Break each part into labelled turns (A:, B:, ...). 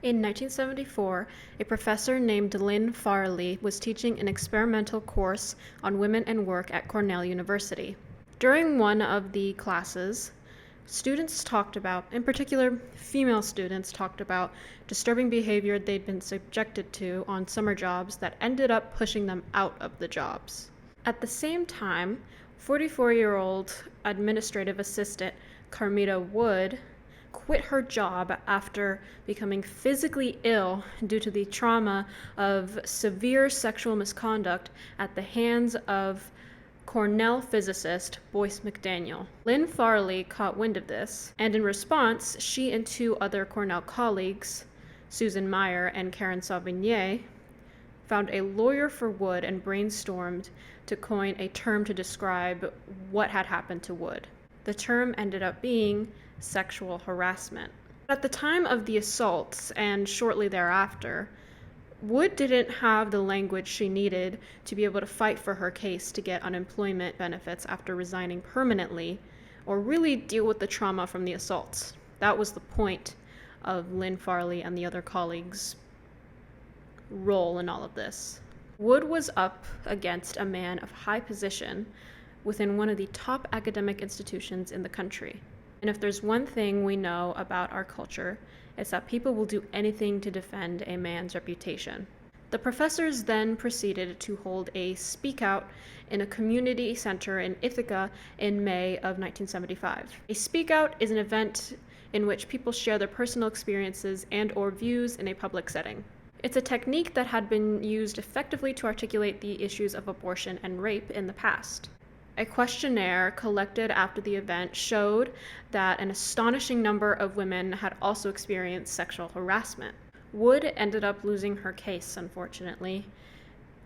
A: In 1974, a professor named Lynn Farley was teaching an experimental course on women and work at Cornell University. During one of the classes, students talked about, in particular female students talked about, disturbing behavior they'd been subjected to on summer jobs that ended up pushing them out of the jobs. At the same time, 44-year-old administrative assistant Carmita Wood quit her job after becoming physically ill due to the trauma of severe sexual misconduct at the hands of Cornell physicist Boyce McDaniel. Lynn Farley caught wind of this, and in response, she and two other Cornell colleagues, Susan Meyer and Karen Sauvigny, found a lawyer for Wood and brainstormed to coin a term to describe what had happened to Wood. The term ended up being sexual harassment. At the time of the assaults and shortly thereafter, Wood didn't have the language she needed to be able to fight for her case to get unemployment benefits after resigning permanently, or really deal with the trauma from the assaults. That was the point of Lynn Farley and the other colleagues' role in all of this. Wood was up against a man of high position within one of the top academic institutions in the country. And if there's one thing we know about our culture, it's that people will do anything to defend a man's reputation. The professors then proceeded to hold a speak out in a community center in Ithaca in May of 1975. A speak out is an event in which people share their personal experiences and or views in a public setting. It's a technique that had been used effectively to articulate the issues of abortion and rape in the past. A questionnaire collected after the event showed that an astonishing number of women had also experienced sexual harassment. Wood ended up losing her case, unfortunately,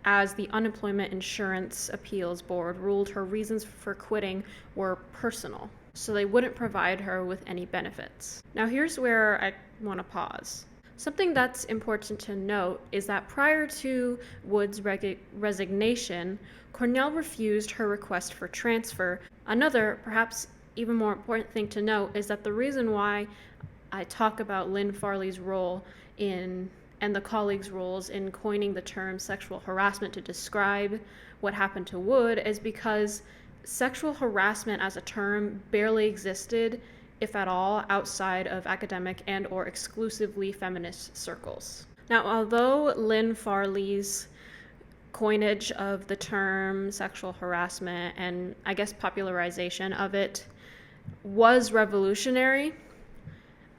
A: as the Unemployment Insurance Appeals Board ruled her reasons for quitting were personal, so they wouldn't provide her with any benefits. Now here's where I want to pause. Something that's important to note is that prior to Wood's resignation, Cornell refused her request for transfer. Another, perhaps even more important thing to note is that the reason why I talk about Lynn Farley's role and the colleagues' roles in coining the term sexual harassment to describe what happened to Wood is because sexual harassment as a term barely existed, if at all, outside of academic and or exclusively feminist circles. Now, although Lynn Farley's coinage of the term sexual harassment and I guess popularization of it was revolutionary,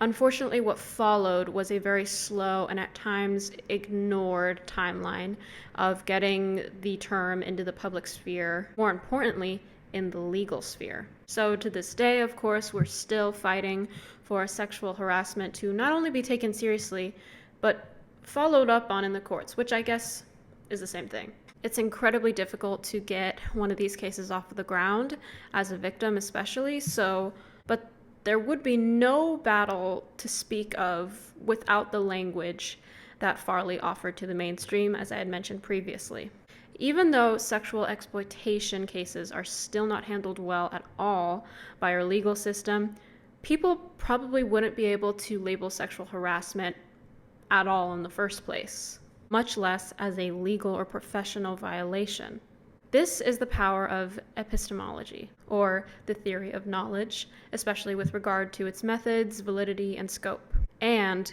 A: unfortunately what followed was a very slow and at times ignored timeline of getting the term into the public sphere, more importantly, in the legal sphere. So to this day, of course, we're still fighting for sexual harassment to not only be taken seriously, but followed up on in the courts, which I guess is the same thing. It's incredibly difficult to get one of these cases off the ground as a victim especially, but there would be no battle to speak of without the language that Farley offered to the mainstream, as I had mentioned previously. Even though sexual exploitation cases are still not handled well at all by our legal system, people probably wouldn't be able to label sexual harassment at all in the first place, much less as a legal or professional violation. This is the power of epistemology, or the theory of knowledge, especially with regard to its methods, validity, and scope, and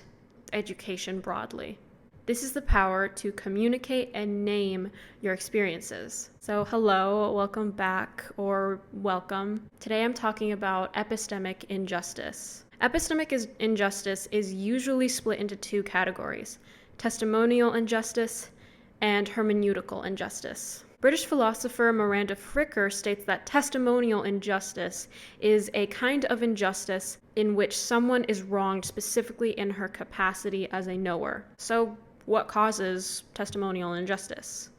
A: education broadly. This is the power to communicate and name your experiences. So hello, welcome back, or welcome. Today I'm talking about epistemic injustice. Epistemic injustice is usually split into two categories: testimonial injustice and hermeneutical injustice. British philosopher Miranda Fricker states that testimonial injustice is a kind of injustice in which someone is wronged specifically in her capacity as a knower. So what causes testimonial injustice?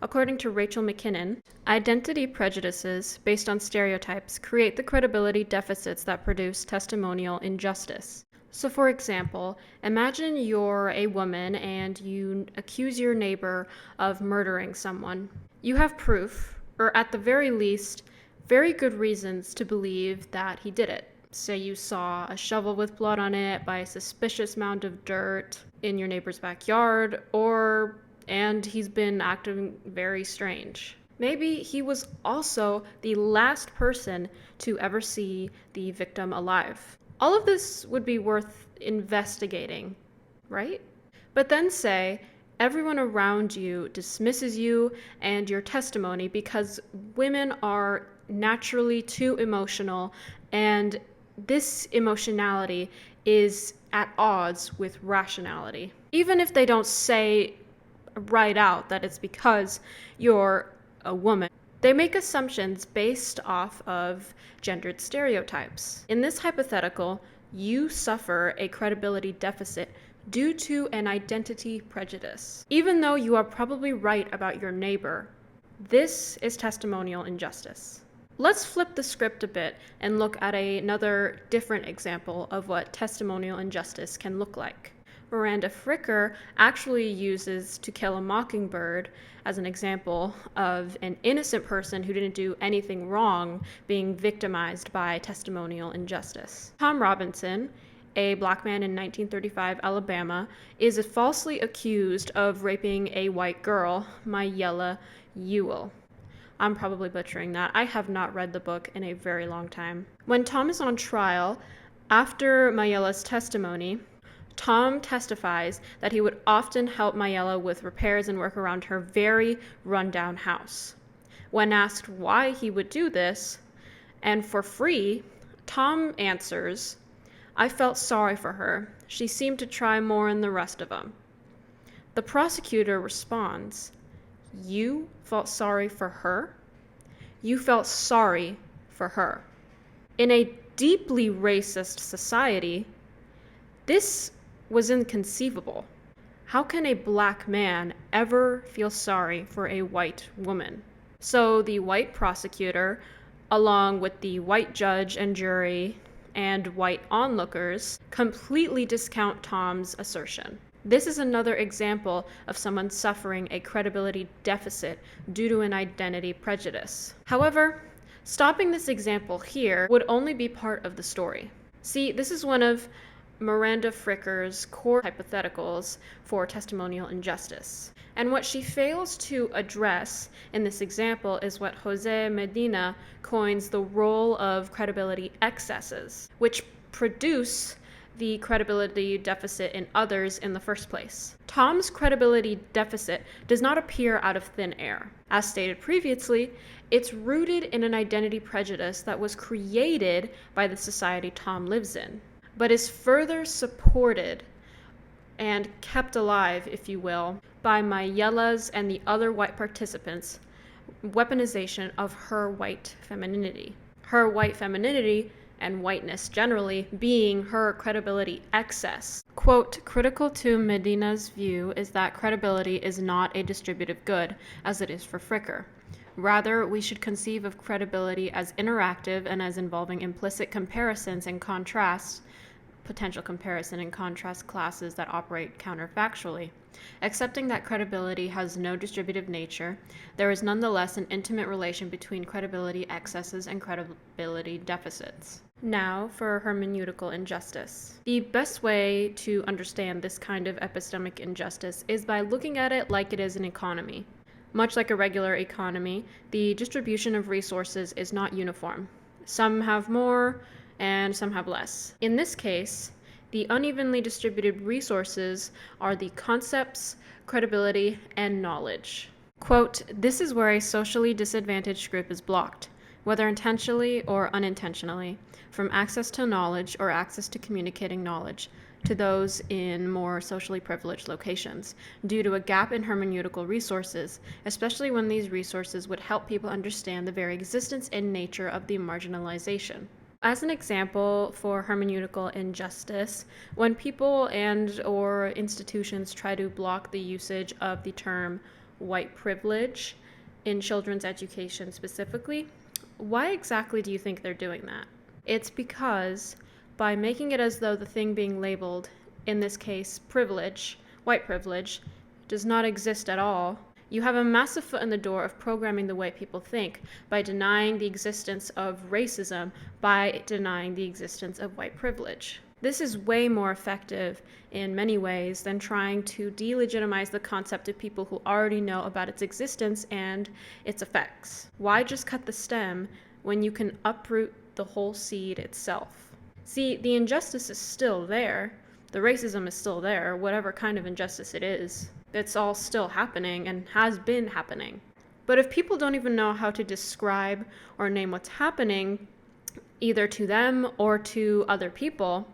A: According to Rachel McKinnon, identity prejudices based on stereotypes create the credibility deficits that produce testimonial injustice. So for example, imagine you're a woman and you accuse your neighbor of murdering someone. You have proof, or at the very least, very good reasons to believe that he did it. Say you saw a shovel with blood on it by a suspicious mound of dirt in your neighbor's backyard, and he's been acting very strange. Maybe he was also the last person to ever see the victim alive. All of this would be worth investigating, right? But then say everyone around you dismisses you and your testimony because women are naturally too emotional, and this emotionality is at odds with rationality. Even if they don't say right out that it's because you're a woman, they make assumptions based off of gendered stereotypes. In this hypothetical, you suffer a credibility deficit due to an identity prejudice. Even though you are probably right about your neighbor, this is testimonial injustice. Let's flip the script a bit and look at another different example of what testimonial injustice can look like. Miranda Fricker actually uses To Kill a Mockingbird as an example of an innocent person who didn't do anything wrong being victimized by testimonial injustice. Tom Robinson, a black man in 1935 Alabama, is falsely accused of raping a white girl, Mayella Ewell. I'm probably butchering that. I have not read the book in a very long time. When Tom is on trial, after Mayella's testimony, Tom testifies that he would often help Mayella with repairs and work around her very rundown house. When asked why he would do this, and for free, Tom answers, "I felt sorry for her. She seemed to try more than the rest of them." The prosecutor responds, "You felt sorry for her? You felt sorry for her." In a deeply racist society, this was inconceivable. How can a black man ever feel sorry for a white woman? So the white prosecutor, along with the white judge and jury and white onlookers, completely discount Tom's assertion. This is another example of someone suffering a credibility deficit due to an identity prejudice. However, stopping this example here would only be part of the story. See, this is one of Miranda Fricker's core hypotheticals for testimonial injustice. And what she fails to address in this example is what Jose Medina coins the role of credibility excesses, which produce the credibility deficit in others in the first place. Tom's credibility deficit does not appear out of thin air. As stated previously, it's rooted in an identity prejudice that was created by the society Tom lives in, but is further supported and kept alive, if you will, by Mayella's and the other white participants' weaponization of her white femininity. Her white femininity, and whiteness generally, being her credibility excess. Quote, critical to Medina's view is that credibility is not a distributive good, as it is for Fricker. Rather, we should conceive of credibility as interactive and as involving implicit comparisons and contrasts, potential comparison and contrast classes that operate counterfactually. Accepting that credibility has no distributive nature, there is nonetheless an intimate relation between credibility excesses and credibility deficits. Now for hermeneutical injustice. The best way to understand this kind of epistemic injustice is by looking at it like it is an economy. Much like a regular economy, the distribution of resources is not uniform. Some have more, and some have less. In this case, the unevenly distributed resources are the concepts, credibility, and knowledge. Quote, this is where a socially disadvantaged group is blocked, whether intentionally or unintentionally, from access to knowledge or access to communicating knowledge to those in more socially privileged locations, due to a gap in hermeneutical resources, especially when these resources would help people understand the very existence and nature of the marginalization. As an example for hermeneutical injustice, when people and or institutions try to block the usage of the term white privilege in children's education specifically, why exactly do you think they're doing that? It's because by making it as though the thing being labeled, in this case privilege, white privilege, does not exist at all, You have a massive foot in the door of programming the way people think by denying the existence of racism, by denying the existence of white privilege. This is way more effective in many ways than trying to delegitimize the concept of people who already know about its existence and its effects. Why just cut the stem when you can uproot the whole seed itself? See, the injustice is still there. The racism is still there, whatever kind of injustice it is. It's all still happening and has been happening. But if people don't even know how to describe or name what's happening, either to them or to other people,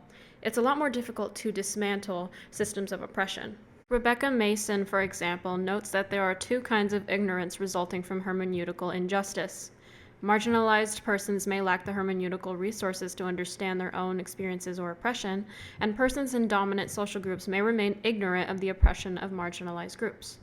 A: it's a lot more difficult to dismantle systems of oppression. Rebecca Mason, for example, notes that there are two kinds of ignorance resulting from hermeneutical injustice. Marginalized persons may lack the hermeneutical resources to understand their own experiences or oppression, and persons in dominant social groups may remain ignorant of the oppression of marginalized groups.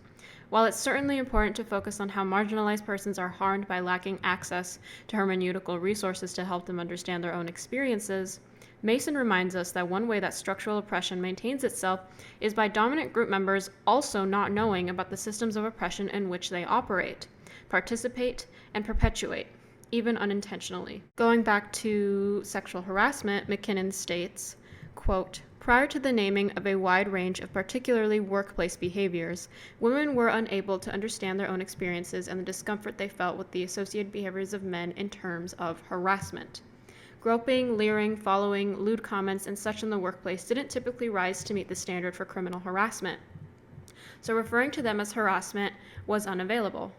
A: While it's certainly important to focus on how marginalized persons are harmed by lacking access to hermeneutical resources to help them understand their own experiences, Mason reminds us that one way that structural oppression maintains itself is by dominant group members also not knowing about the systems of oppression in which they operate, participate, and perpetuate, even unintentionally. Going back to sexual harassment, McKinnon states, quote, "Prior to the naming of a wide range of particularly workplace behaviors, women were unable to understand their own experiences and the discomfort they felt with the associated behaviors of men in terms of harassment. Groping, leering, following, lewd comments, and such in the workplace didn't typically rise to meet the standard for criminal harassment. So referring to them as harassment was unavailable.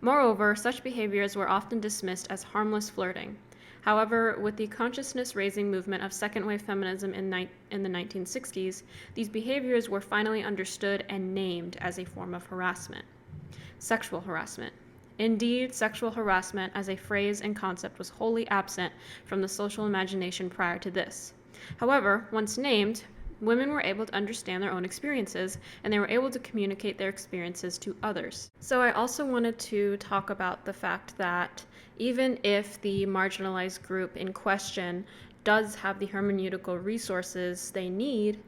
A: Moreover, such behaviors were often dismissed as harmless flirting. However, with the consciousness-raising movement of second-wave feminism in the 1960s, these behaviors were finally understood and named as a form of harassment. Sexual harassment. Indeed, sexual harassment as a phrase and concept was wholly absent from the social imagination prior to this. However, once named, women were able to understand their own experiences, and they were able to communicate their experiences to others." So I also wanted to talk about the fact that even if the marginalized group in question does have the hermeneutical resources they need,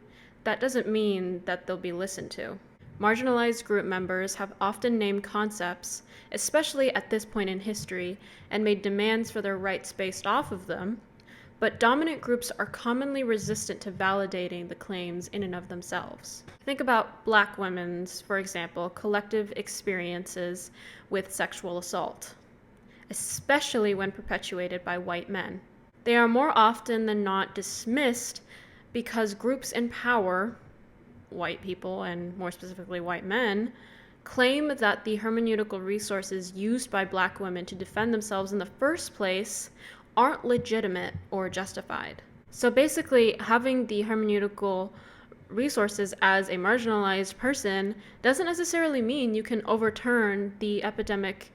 A: that doesn't mean that they'll be listened to. Marginalized group members have often named concepts, especially at this point in history, and made demands for their rights based off of them, but dominant groups are commonly resistant to validating the claims in and of themselves. Think about Black women's, for example, collective experiences with sexual assault, especially when perpetuated by white men. They are more often than not dismissed because groups in power, white people and more specifically white men, claim that the hermeneutical resources used by Black women to defend themselves in the first place aren't legitimate or justified. So basically, having the hermeneutical resources as a marginalized person doesn't necessarily mean you can overturn the epistemic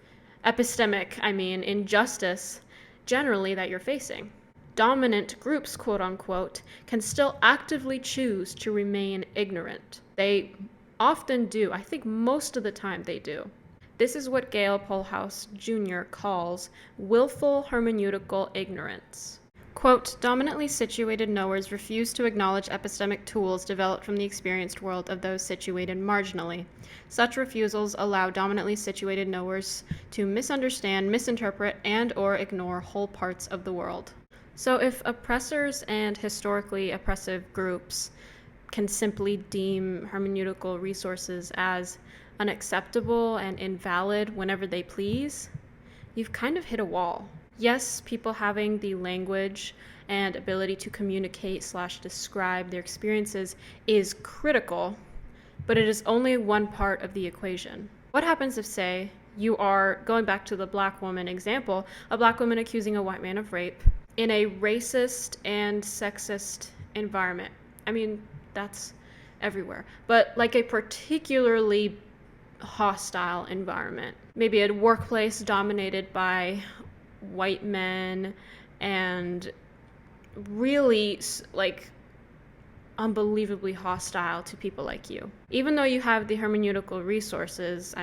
A: injustice generally that you're facing. Dominant groups, quote unquote, can still actively choose to remain ignorant. They often do. I think most of the time they do. This is what Gail Polhouse Jr. calls willful hermeneutical ignorance. Quote, "Dominantly situated knowers refuse to acknowledge epistemic tools developed from the experienced world of those situated marginally. Such refusals allow dominantly situated knowers to misunderstand, misinterpret, and or ignore whole parts of the world." So if oppressors and historically oppressive groups can simply deem hermeneutical resources as unacceptable and invalid whenever they please, you've kind of hit a wall. Yes, people having the language and ability to communicate/describe their experiences is critical, but it is only one part of the equation. What happens if, say, you are, going back to the Black woman example, a Black woman accusing a white man of rape in a racist and sexist environment? I mean, that's everywhere, but like a particularly hostile environment. Maybe a workplace dominated by white men and really unbelievably hostile to people like you. Even though you have the hermeneutical resources,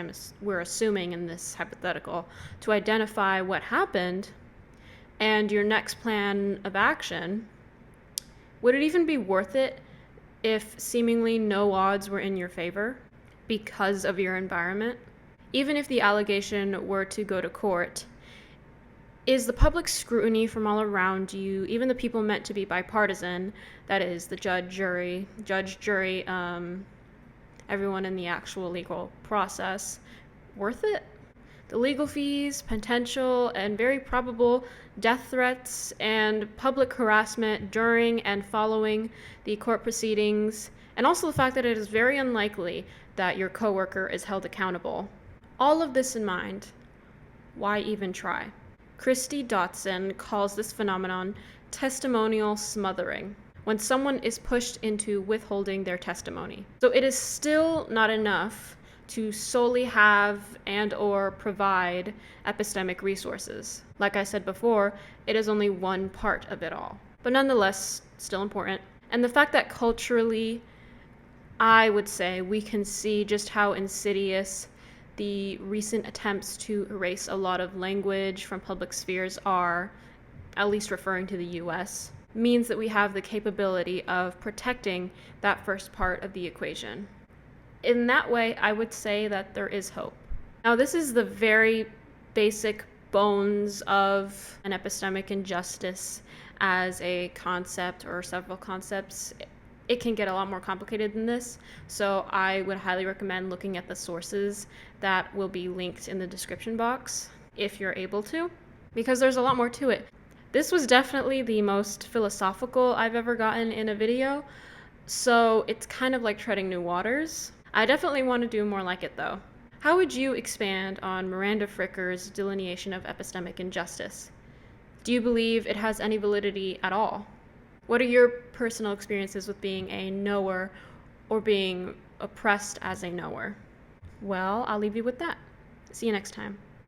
A: we're assuming in this hypothetical, to identify what happened and your next plan of action, would it even be worth it if seemingly no odds were in your favor because of your environment? even if the allegation were to go to court, is the public scrutiny from all around you, even the people meant to be bipartisan, that is, the judge, jury, everyone in the actual legal process, worth it? The legal fees, potential, and very probable death threats and public harassment during and following the court proceedings, and also the fact that it is very unlikely that your coworker is held accountable. All of this in mind, why even try? Christy Dotson calls this phenomenon testimonial smothering, when someone is pushed into withholding their testimony. So it is still not enough to solely have and or provide epistemic resources. Like I said before, it is only one part of it all, but nonetheless still important. And the fact that culturally, I would say, we can see just how insidious the recent attempts to erase a lot of language from public spheres are, at least referring to the US, means that we have the capability of protecting that first part of the equation. In that way, I would say that there is hope. Now, this is the very basic bones of an epistemic injustice as a concept or several concepts. It can get a lot more complicated than this, so I would highly recommend looking at the sources that will be linked in the description box if you're able to, because there's a lot more to it. This was definitely the most philosophical I've ever gotten in a video, so it's kind of like treading new waters. I definitely want to do more like it though. How would you expand on Miranda Fricker's delineation of epistemic injustice? Do you believe it has any validity at all? What are your personal experiences with being a knower or being oppressed as a knower? Well, I'll leave you with that. See you next time.